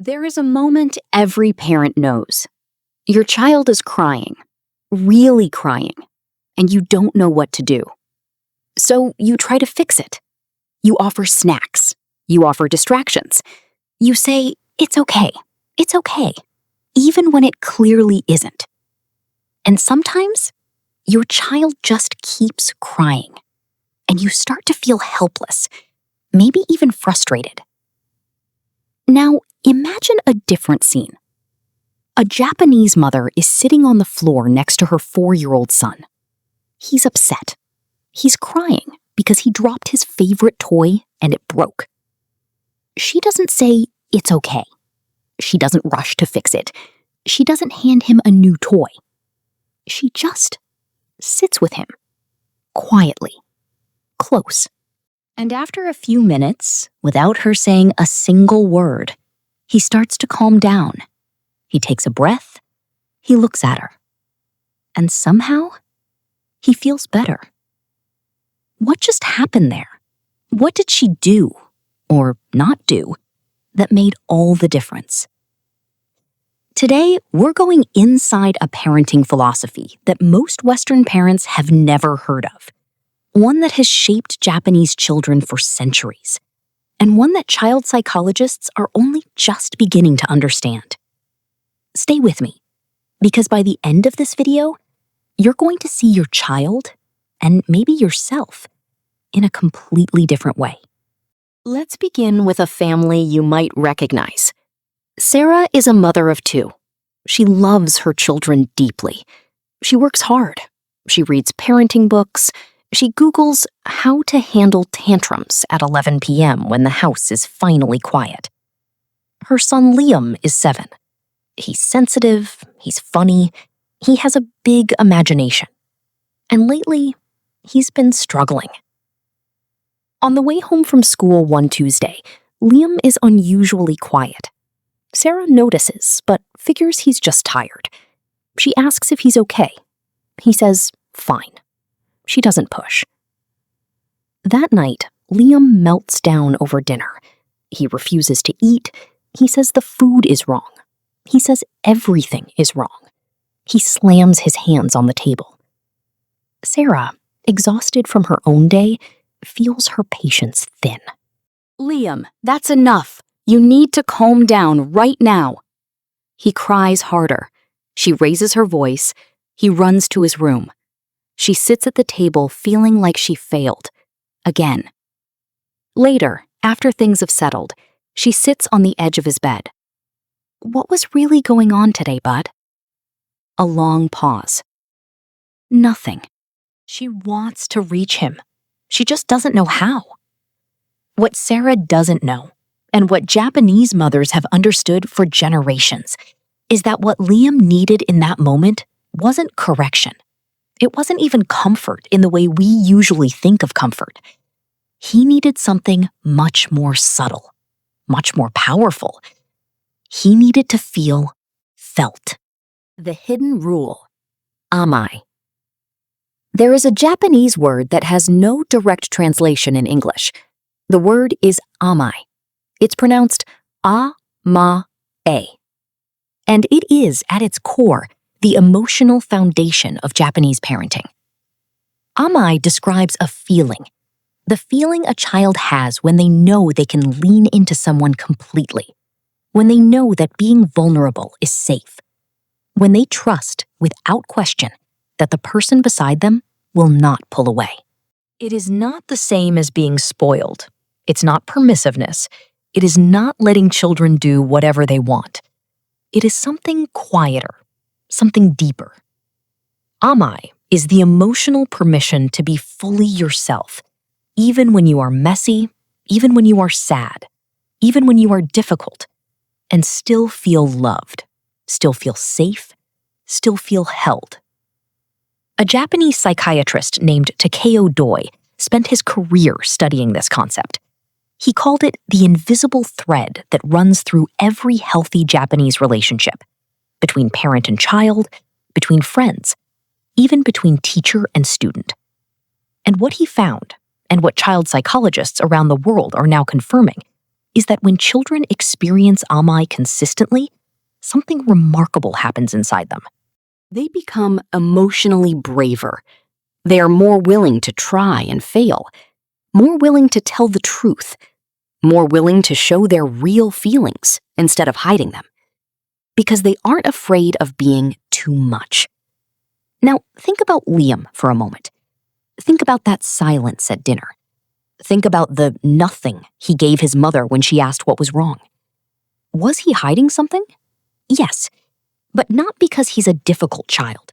There is a moment every parent knows. Your child is crying, really crying, and you don't know what to do. So you try to fix it. You offer snacks. You offer distractions. You say, it's okay, even when it clearly isn't. And sometimes, your child just keeps crying, and you start to feel helpless, maybe even frustrated. Now, imagine a different scene. A Japanese mother is sitting on the floor next to her 4-year-old son. He's upset. He's crying because he dropped his favorite toy and it broke. She doesn't say, it's okay. She doesn't rush to fix it. She doesn't hand him a new toy. She just sits with him, quietly, close. And after a few minutes, without her saying a single word, he starts to calm down. He takes a breath. He looks at her. And somehow, he feels better. What just happened there? What did she do, or not do, that made all the difference? Today, we're going inside a parenting philosophy that most Western parents have never heard of. One that has shaped Japanese children for centuries, and one that child psychologists are only just beginning to understand. Stay with me, because by the end of this video, you're going to see your child, and maybe yourself, in a completely different way. Let's begin with a family you might recognize. Sarah is a mother of 2. She loves her children deeply. She works hard. She reads parenting books. She Googles how to handle tantrums at 11 p.m. when the house is finally quiet. Her son Liam is 7. He's sensitive, he's funny, he has a big imagination. And lately, he's been struggling. On the way home from school one Tuesday, Liam is unusually quiet. Sarah notices, but figures he's just tired. She asks if he's okay. He says, fine. She doesn't push. That night, Liam melts down over dinner. He refuses to eat. He says the food is wrong. He says everything is wrong. He slams his hands on the table. Sarah, exhausted from her own day, feels her patience thin. Liam, that's enough. You need to calm down right now. He cries harder. She raises her voice. He runs to his room. She sits at the table feeling like she failed. Again. Later, after things have settled, she sits on the edge of his bed. What was really going on today, bud? A long pause. Nothing. She wants to reach him. She just doesn't know how. What Sarah doesn't know, and what Japanese mothers have understood for generations, is that what Liam needed in that moment wasn't correction. It wasn't even comfort in the way we usually think of comfort. He needed something much more subtle, much more powerful. He needed to feel felt. The hidden rule, amae. There is a Japanese word that has no direct translation in English. The word is amae. It's pronounced a-ma-e. And it is, at its core, the emotional foundation of Japanese parenting. Amae describes a feeling, the feeling a child has when they know they can lean into someone completely, when they know that being vulnerable is safe, when they trust, without question, that the person beside them will not pull away. It is not the same as being spoiled. It's not permissiveness. It is not letting children do whatever they want. It is something quieter, something deeper. Amae is the emotional permission to be fully yourself, even when you are messy, even when you are sad, even when you are difficult, and still feel loved, still feel safe, still feel held. A Japanese psychiatrist named Takeo Doi spent his career studying this concept. He called it the invisible thread that runs through every healthy Japanese relationship, between parent and child, between friends, even between teacher and student. And what he found, and what child psychologists around the world are now confirming, is that when children experience amae consistently, something remarkable happens inside them. They become emotionally braver. They are more willing to try and fail, more willing to tell the truth, more willing to show their real feelings instead of hiding them, because they aren't afraid of being too much. Now, think about Liam for a moment. Think about that silence at dinner. Think about the nothing he gave his mother when she asked what was wrong. Was he hiding something? Yes, but not because he's a difficult child,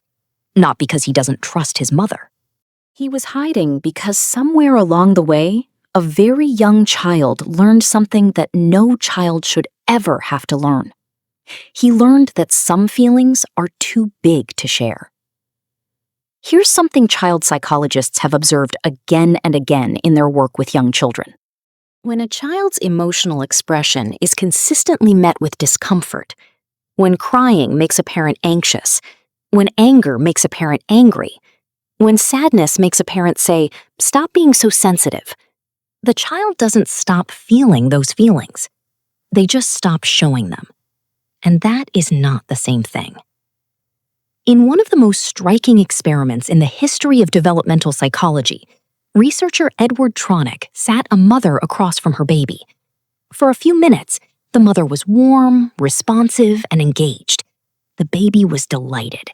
not because he doesn't trust his mother. He was hiding because somewhere along the way, a very young child learned something that no child should ever have to learn. He learned that some feelings are too big to share. Here's something child psychologists have observed again and again in their work with young children. When a child's emotional expression is consistently met with discomfort, when crying makes a parent anxious, when anger makes a parent angry, when sadness makes a parent say, "Stop being so sensitive," the child doesn't stop feeling those feelings. They just stop showing them. And that is not the same thing. In one of the most striking experiments in the history of developmental psychology, researcher Edward Tronick sat a mother across from her baby. For a few minutes, the mother was warm, responsive, and engaged. The baby was delighted.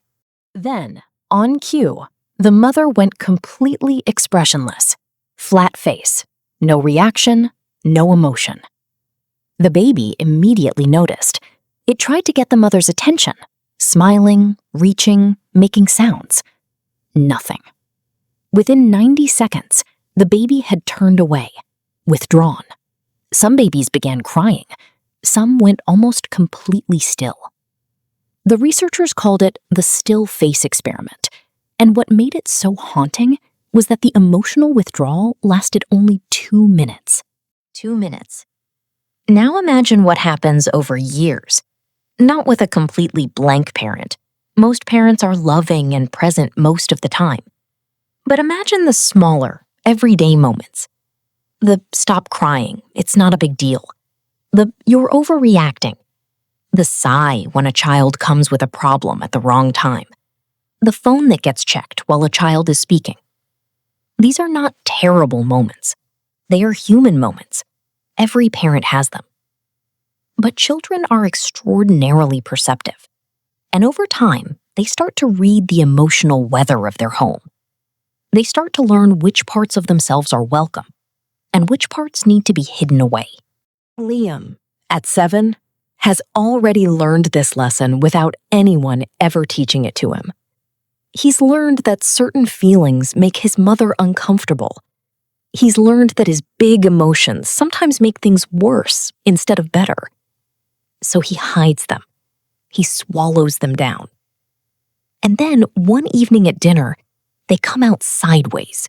Then, on cue, the mother went completely expressionless. Flat face, no reaction, no emotion. The baby immediately noticed. It tried to get the mother's attention, smiling, reaching, making sounds. Nothing. Within 90 seconds, the baby had turned away, withdrawn. Some babies began crying. Some went almost completely still. The researchers called it the still face experiment, and what made it so haunting was that the emotional withdrawal lasted only 2 minutes. 2 minutes. Now imagine what happens over years. Not with a completely blank parent. Most parents are loving and present most of the time. But imagine the smaller, everyday moments. The "stop crying, it's not a big deal." The "you're overreacting." The sigh when a child comes with a problem at the wrong time. The phone that gets checked while a child is speaking. These are not terrible moments. They are human moments. Every parent has them. But children are extraordinarily perceptive. And over time, they start to read the emotional weather of their home. They start to learn which parts of themselves are welcome and which parts need to be hidden away. Liam, at 7, has already learned this lesson without anyone ever teaching it to him. He's learned that certain feelings make his mother uncomfortable. He's learned that his big emotions sometimes make things worse instead of better. So he hides them. He swallows them down. And then one evening at dinner, they come out sideways,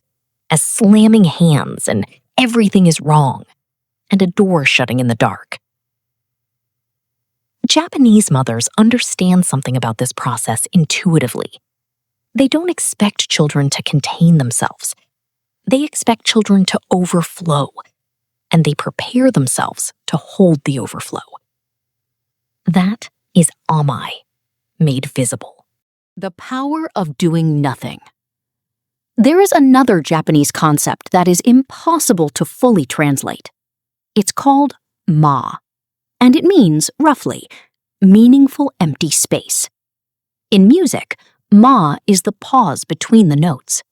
as slamming hands and everything is wrong, and a door shutting in the dark. Japanese mothers understand something about this process intuitively. They don't expect children to contain themselves. They expect children to overflow, and they prepare themselves to hold the overflow. That is amae, made visible. The power of doing nothing. There is another Japanese concept that is impossible to fully translate. It's called ma, and it means, roughly, meaningful empty space. In music, ma is the pause between the notes.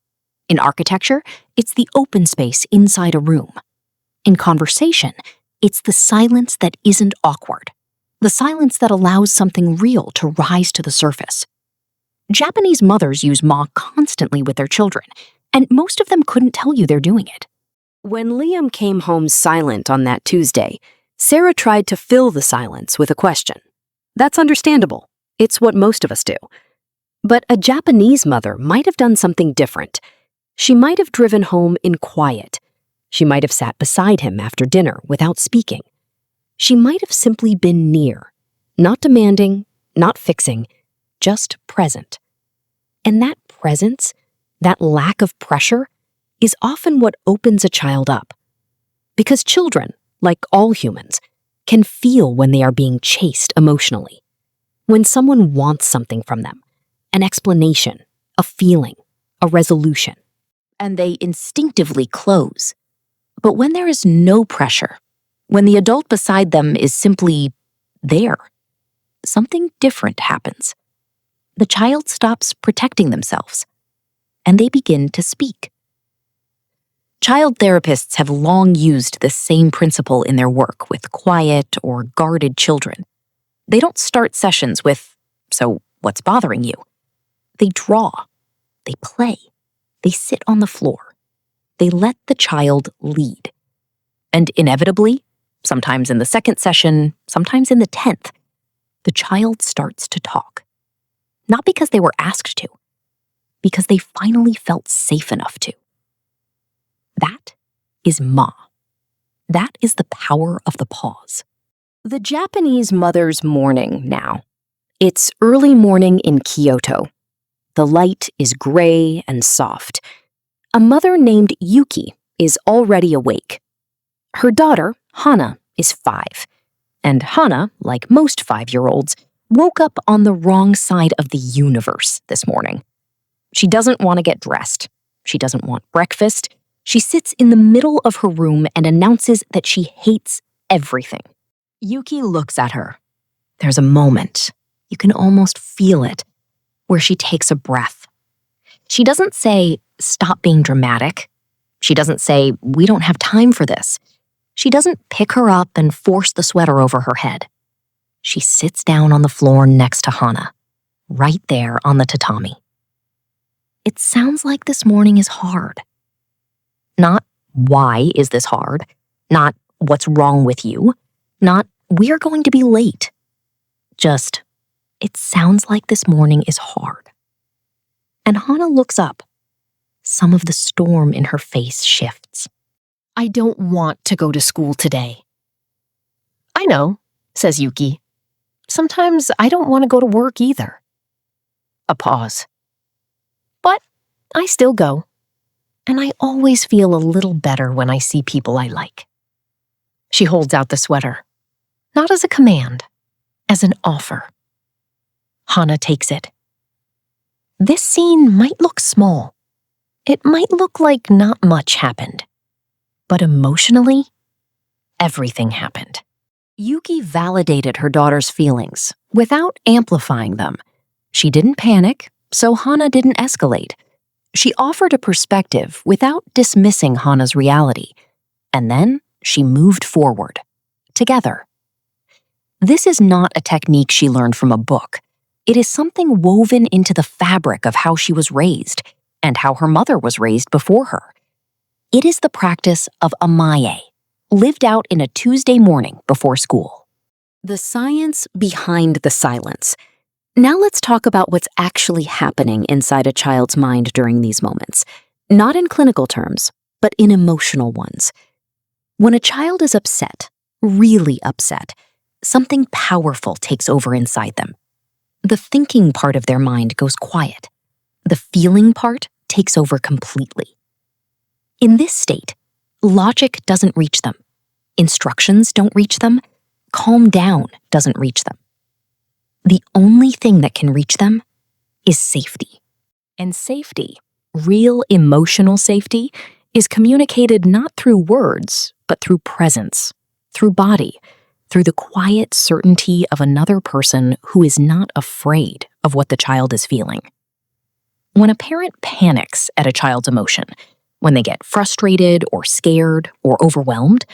In architecture, it's the open space inside a room. In conversation, it's the silence that isn't awkward, the silence that allows something real to rise to the surface. Japanese mothers use ma constantly with their children, and most of them couldn't tell you they're doing it. When Liam came home silent on that Tuesday, Sarah tried to fill the silence with a question. That's understandable. It's what most of us do. But a Japanese mother might have done something different. She might have driven home in quiet. She might have sat beside him after dinner without speaking. She might have simply been near, not demanding, not fixing, just present. And that presence, that lack of pressure, is often what opens a child up. Because children, like all humans, can feel when they are being chased emotionally. When someone wants something from them, an explanation, a feeling, a resolution, and they instinctively close. But when there is no pressure, when the adult beside them is simply there, something different happens. The child stops protecting themselves, and they begin to speak. Child therapists have long used the same principle in their work with quiet or guarded children. They don't start sessions with, "So, what's bothering you?" They draw, they play, they sit on the floor. They let the child lead. And inevitably, sometimes in the second session, sometimes in the 10th, the child starts to talk. Not because they were asked to, because they finally felt safe enough to. That is ma. That is the power of the pause. The Japanese mother's morning now. It's early morning in Kyoto. The light is gray and soft. A mother named Yuki is already awake. Her daughter, Hana, is 5. And Hana, like most 5-year-olds, woke up on the wrong side of the universe this morning. She doesn't want to get dressed. She doesn't want breakfast. She sits in the middle of her room and announces that she hates everything. Yuki looks at her. There's a moment, you can almost feel it, where she takes a breath. She doesn't say, "Stop being dramatic." She doesn't say, "We don't have time for this." She doesn't pick her up and force the sweater over her head. She sits down on the floor next to Hana, right there on the tatami. It sounds like this morning is hard. Not, "Why is this hard?" Not, "What's wrong with you?" Not, "We're going to be late." Just, it sounds like this morning is hard. And Hana looks up. Some of the storm in her face shifts. "I don't want to go to school today." "I know," says Yuki. "Sometimes I don't want to go to work either." A pause. "But I still go. And I always feel a little better when I see people I like." She holds out the sweater. Not as a command, as an offer. Hana takes it. This scene might look small. It might look like not much happened. But emotionally, everything happened. Yuki validated her daughter's feelings without amplifying them. She didn't panic, so Hana didn't escalate. She offered a perspective without dismissing Hana's reality. And then she moved forward, together. This is not a technique she learned from a book. It is something woven into the fabric of how she was raised and how her mother was raised before her. It is the practice of amae, lived out in a Tuesday morning before school. The science behind the silence. Now let's talk about what's actually happening inside a child's mind during these moments. Not in clinical terms, but in emotional ones. When a child is upset, really upset, something powerful takes over inside them. The thinking part of their mind goes quiet. The feeling part takes over completely. In this state, logic doesn't reach them. Instructions don't reach them. Calm down doesn't reach them. The only thing that can reach them is safety. And safety, real emotional safety, is communicated not through words, but through presence, through body, through the quiet certainty of another person who is not afraid of what the child is feeling. When a parent panics at a child's emotion, when they get frustrated or scared or overwhelmed,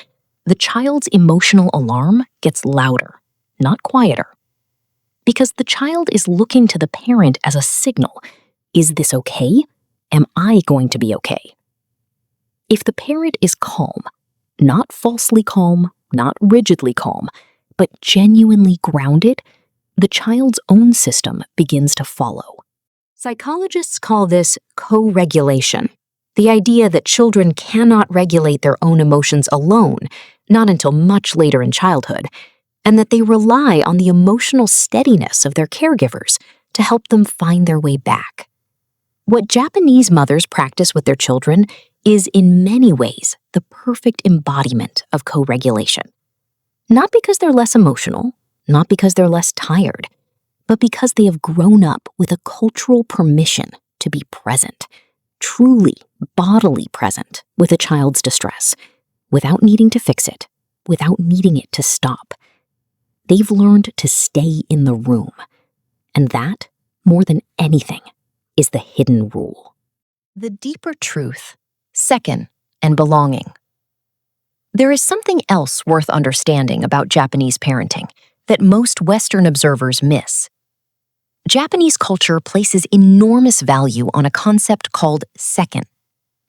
the child's emotional alarm gets louder, not quieter. Because the child is looking to the parent as a signal. Is this okay? Am I going to be okay? If the parent is calm, not falsely calm, not rigidly calm, but genuinely grounded, the child's own system begins to follow. Psychologists call this co-regulation, the idea that children cannot regulate their own emotions alone, not until much later in childhood, and that they rely on the emotional steadiness of their caregivers to help them find their way back. What Japanese mothers practice with their children is in many ways the perfect embodiment of co-regulation. Not because they're less emotional, not because they're less tired, but because they have grown up with a cultural permission to be present, truly bodily present with a child's distress, without needing to fix it, without needing it to stop. They've learned to stay in the room, and that, more than anything, is the hidden rule. The deeper truth, second, and belonging. There is something else worth understanding about Japanese parenting that most Western observers miss. Japanese culture places enormous value on a concept called second,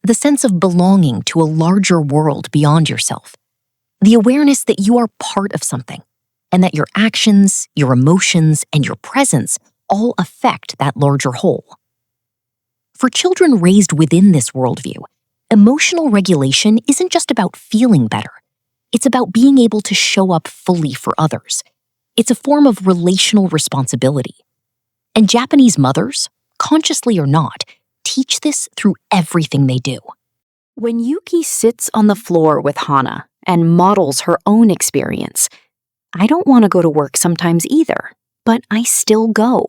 the sense of belonging to a larger world beyond yourself, the awareness that you are part of something, and that your actions, your emotions, and your presence all affect that larger whole. For children raised within this worldview, emotional regulation isn't just about feeling better. It's about being able to show up fully for others. It's a form of relational responsibility. And Japanese mothers, consciously or not, teach this through everything they do. When Yuki sits on the floor with Hana and models her own experience, I don't want to go to work sometimes either, but I still go.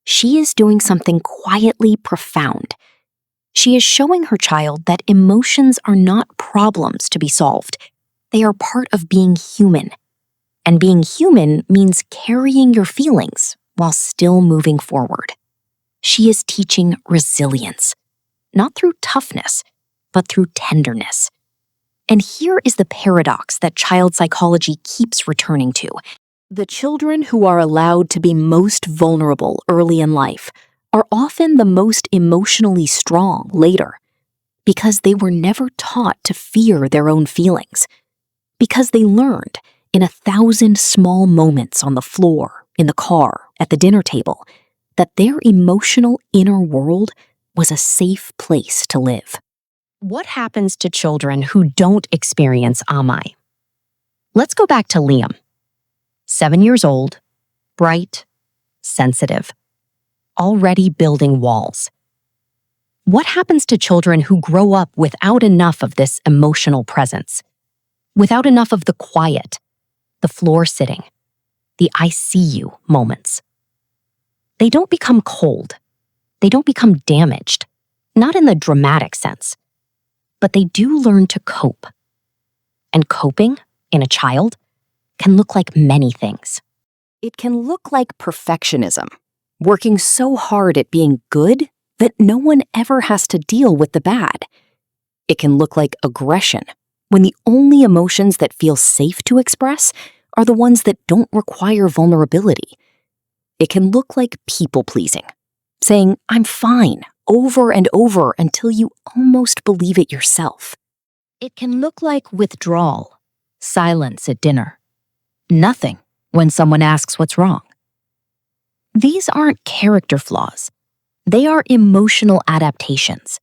She is doing something quietly profound. She is showing her child that emotions are not problems to be solved. They are part of being human. And being human means carrying your feelings while still moving forward. She is teaching resilience, not through toughness, but through tenderness. And here is the paradox that child psychology keeps returning to. The children who are allowed to be most vulnerable early in life are often the most emotionally strong later, because they were never taught to fear their own feelings, because they learned in 1,000 small moments on the floor, in the car, at the dinner table, that their emotional inner world was a safe place to live. What happens to children who don't experience amae? Let's go back to Liam. 7 years old, bright, sensitive, already building walls. What happens to children who grow up without enough of this emotional presence? Without enough of the quiet, the floor sitting, the I see you moments? They don't become cold. They don't become damaged, not in the dramatic sense, but they do learn to cope. And coping, in a child, can look like many things. It can look like perfectionism, working so hard at being good that no one ever has to deal with the bad. It can look like aggression, when the only emotions that feel safe to express are the ones that don't require vulnerability. It can look like people-pleasing, saying, "I'm fine," over and over until you almost believe it yourself. It can look like withdrawal, silence at dinner, nothing when someone asks what's wrong. These aren't character flaws. They are emotional adaptations.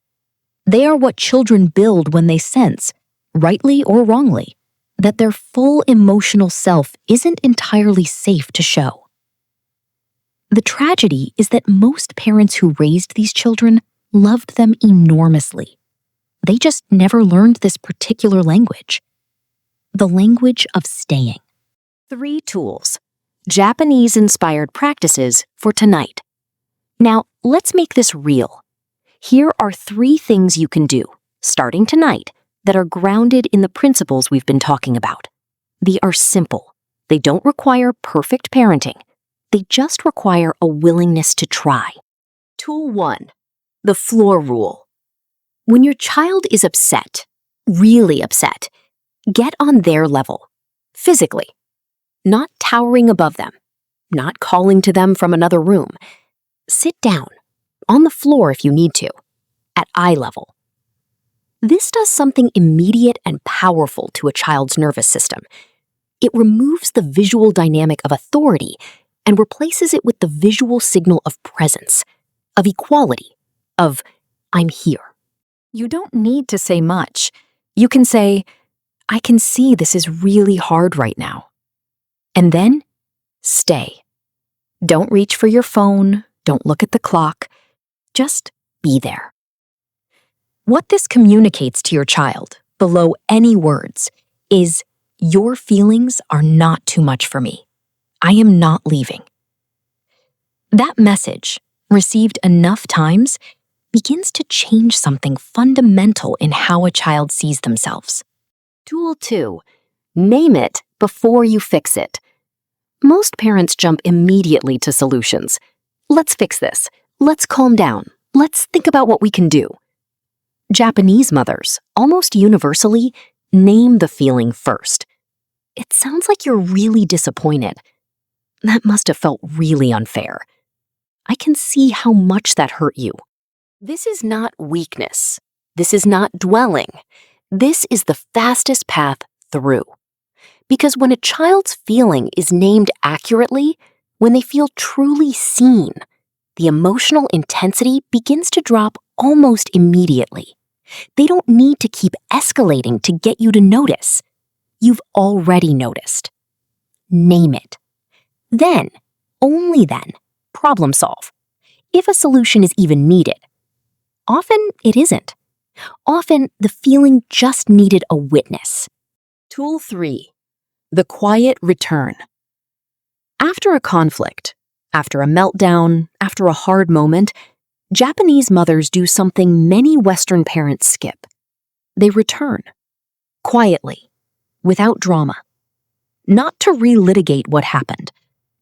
They are what children build when they sense, rightly or wrongly, that their full emotional self isn't entirely safe to show. The tragedy is that most parents who raised these children loved them enormously. They just never learned this particular language. The language of staying. 3 tools, Japanese-inspired practices for tonight. Now, let's make this real. Here are 3 things you can do, starting tonight, that are grounded in the principles we've been talking about. They are simple. They don't require perfect parenting. They just require a willingness to try. Tool 1, the floor rule. When your child is upset, really upset, get on their level, physically. Not towering above them, not calling to them from another room. Sit down, on the floor if you need to, at eye level. This does something immediate and powerful to a child's nervous system. It removes the visual dynamic of authority and replaces it with the visual signal of presence, of equality, of "I'm here." You don't need to say much. You can say, "I can see this is really hard right now." And then, stay. Don't reach for your phone. Don't look at the clock. Just be there. What this communicates to your child, below any words, is your feelings are not too much for me. I am not leaving. That message, received enough times, begins to change something fundamental in how a child sees themselves. Tool 2. Name it before you fix it. Most parents jump immediately to solutions. Let's fix this. Let's calm down. Let's think about what we can do. Japanese mothers, almost universally, name the feeling first. It sounds like you're really disappointed. That must have felt really unfair. I can see how much that hurt you. This is not weakness. This is not dwelling. This is the fastest path through. Because when a child's feeling is named accurately, when they feel truly seen, the emotional intensity begins to drop almost immediately. They don't need to keep escalating to get you to notice. You've already noticed. Name it. Then, only then, problem solve. If a solution is even needed. Often it isn't. Often the feeling just needed a witness. Tool 3. The quiet return. After a conflict, after a meltdown, after a hard moment, Japanese mothers do something many Western parents skip. They return. Quietly, without drama. Not to relitigate what happened,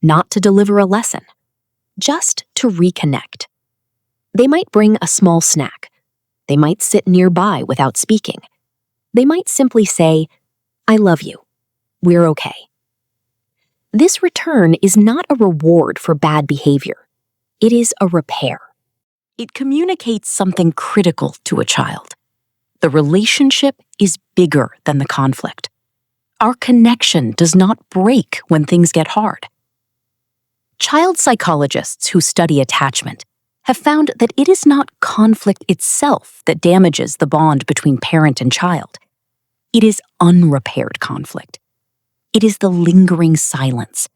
not to deliver a lesson, just to reconnect. They might bring a small snack. They might sit nearby without speaking. They might simply say, "I love you. We're okay." This return is not a reward for bad behavior. It is a repair. It communicates something critical to a child. The relationship is bigger than the conflict. Our connection does not break when things get hard. Child psychologists who study attachment have found that it is not conflict itself that damages the bond between parent and child. It is unrepaired conflict. It is the lingering silence,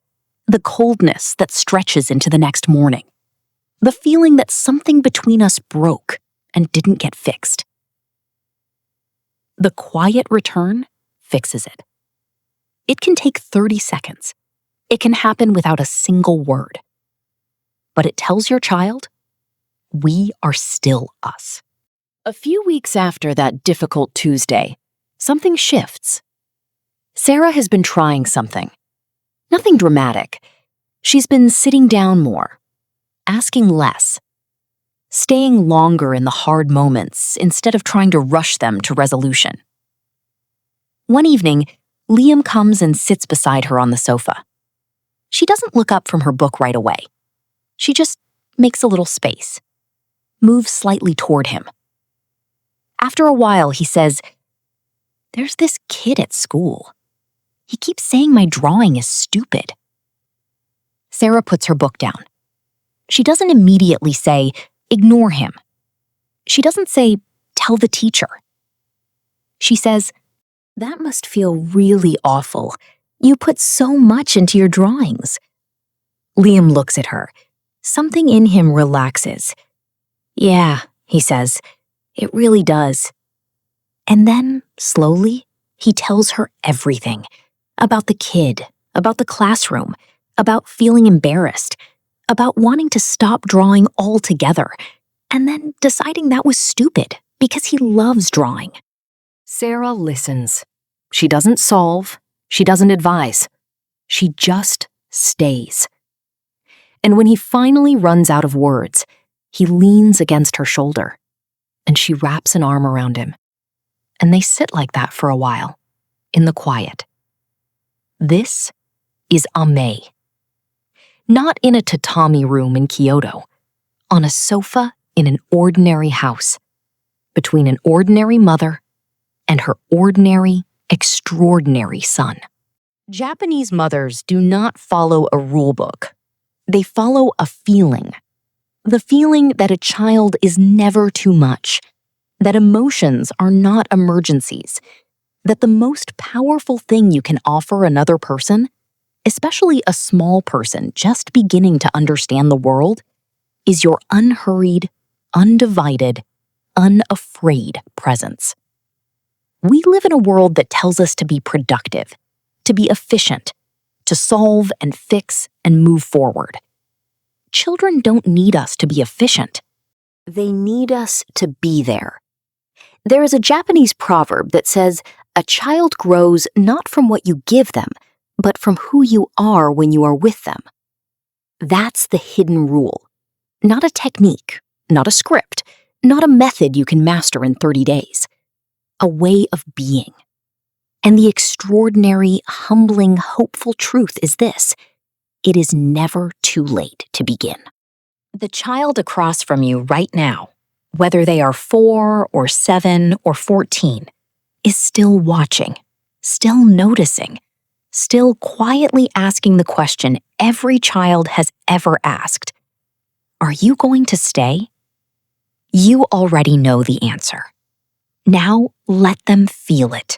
the coldness that stretches into the next morning, the feeling that something between us broke and didn't get fixed. The quiet return fixes it. It can take 30 seconds. It can happen without a single word. But it tells your child, we are still us. A few weeks after that difficult Tuesday, something shifts. Sarah has been trying something. Nothing dramatic. She's been sitting down more, asking less, staying longer in the hard moments instead of trying to rush them to resolution. One evening, Liam comes and sits beside her on the sofa. She doesn't look up from her book right away. She just makes a little space, moves slightly toward him. After a while, he says, "There's this kid at school. He keeps saying my drawing is stupid." Sarah puts her book down. She doesn't immediately say, "Ignore him." She doesn't say, "Tell the teacher." She says, "That must feel really awful. You put so much into your drawings." Liam looks at her. Something in him relaxes. "Yeah," he says, "it really does." And then, slowly, he tells her everything. About the kid, about the classroom, about feeling embarrassed, about wanting to stop drawing altogether, and then deciding that was stupid because he loves drawing. Sarah listens. She doesn't solve. She doesn't advise. She just stays. And when he finally runs out of words, he leans against her shoulder, and she wraps an arm around him. And they sit like that for a while, in the quiet. This is amae. Not in a tatami room in Kyoto, on a sofa in an ordinary house, between an ordinary mother and her ordinary, extraordinary son. Japanese mothers do not follow a rule book. They follow a feeling. The feeling that a child is never too much, that emotions are not emergencies, that the most powerful thing you can offer another person, especially a small person just beginning to understand the world, is your unhurried, undivided, unafraid presence. We live in a world that tells us to be productive, to be efficient, to solve and fix and move forward. Children don't need us to be efficient. They need us to be there. There is a Japanese proverb that says, "A child grows not from what you give them, but from who you are when you are with them." That's the hidden rule. Not a technique, not a script, not a method you can master in 30 days. A way of being. And the extraordinary, humbling, hopeful truth is this: it is never too late to begin. The child across from you right now, whether they are 4 or 7 or 14, is still watching, still noticing, still quietly asking the question every child has ever asked. Are you going to stay? You already know the answer. Now let them feel it.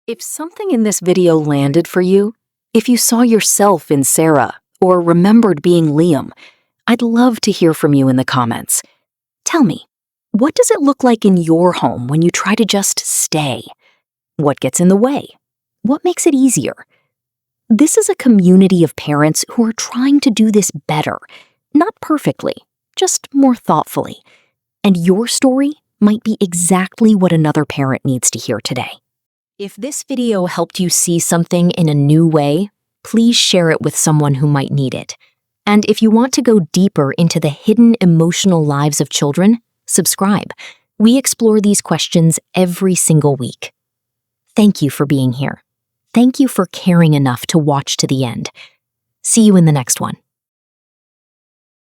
If something in this video landed for you, if you saw yourself in Sarah or remembered being Liam, I'd love to hear from you in the comments. Tell me, what does it look like in your home when you try to just stay? What gets in the way? What makes it easier? This is a community of parents who are trying to do this better, not perfectly, just more thoughtfully. And your story might be exactly what another parent needs to hear today. If this video helped you see something in a new way, please share it with someone who might need it. And if you want to go deeper into the hidden emotional lives of children, subscribe. We explore these questions every single week. Thank you for being here. Thank you for caring enough to watch to the end. See you in the next one.